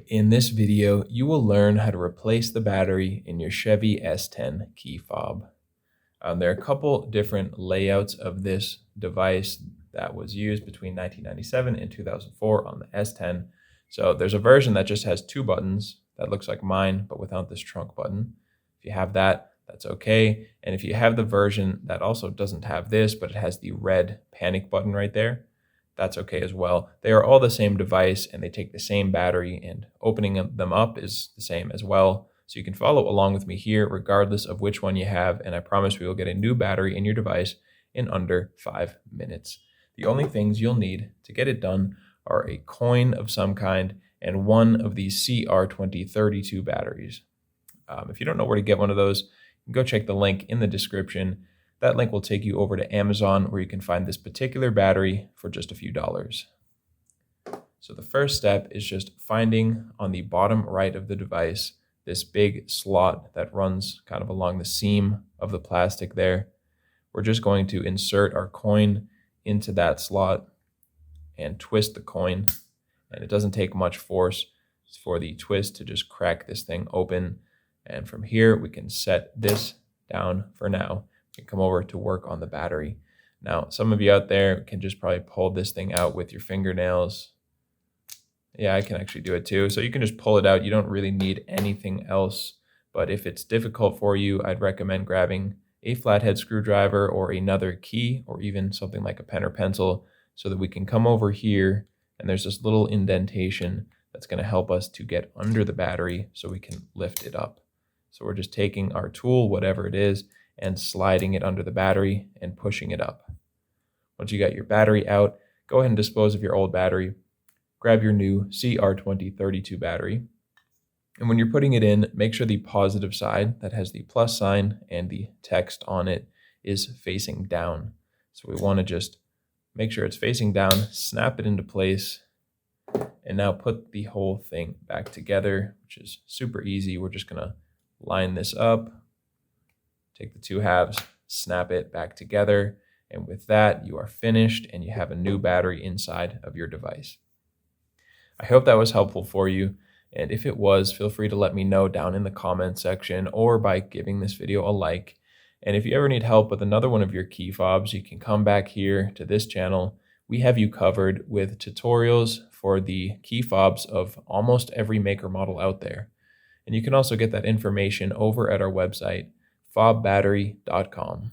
In this video, you will learn how to replace the battery in your Chevy S10 key fob. There are a couple different layouts of this device that was used between 1997 and 2004 on the S10. So there's a version that just has two buttons that looks like mine, but without this trunk button. If you have that, that's okay. And if you have the version that also doesn't have this, but it has the red panic button right there, that's okay as well. They are all the same device and they take the same battery, and opening them up is the same as well. So you can follow along with me here regardless of which one you have, and I promise we will get a new battery in your device in under 5 minutes. The only things you'll need to get it done are a coin of some kind and one of these CR2032 batteries. If you don't know where to get one of those, you can go check the link in the description. That link will take you over to Amazon, where you can find this particular battery for just a few dollars. So the first step is just finding on the bottom right of the device this big slot that runs kind of along the seam of the plastic there. We're just going to insert our coin into that slot and twist the coin. And it doesn't take much force for the twist to just crack this thing open. And from here, we can set this down for now. You can come over to work on the battery. Now, some of you out there can just probably pull this thing out with your fingernails. Yeah, I can actually do it too. So you can just pull it out. You don't really need anything else. But if it's difficult for you, I'd recommend grabbing a flathead screwdriver or another key, or even something like a pen or pencil, so that we can come over here and there's this little indentation that's going to help us to get under the battery so we can lift it up. So we're just taking our tool, whatever it is, and sliding it under the battery and pushing it up. Once you got your battery out, go ahead and dispose of your old battery. Grab your new CR2032 battery. And when you're putting it in, make sure the positive side that has the plus sign and the text on it is facing down. So we want to just make sure it's facing down, snap it into place, and now put the whole thing back together, which is super easy. We're just going to line this up, take the two halves, snap it back together, and with that, you are finished and you have a new battery inside of your device. I hope that was helpful for you, and if it was, feel free to let me know down in the comment section or by giving this video a like. And if you ever need help with another one of your key fobs, you can come back here to this channel. We have you covered with tutorials for the key fobs of almost every maker model out there. And you can also get that information over at our website, fobbattery.com.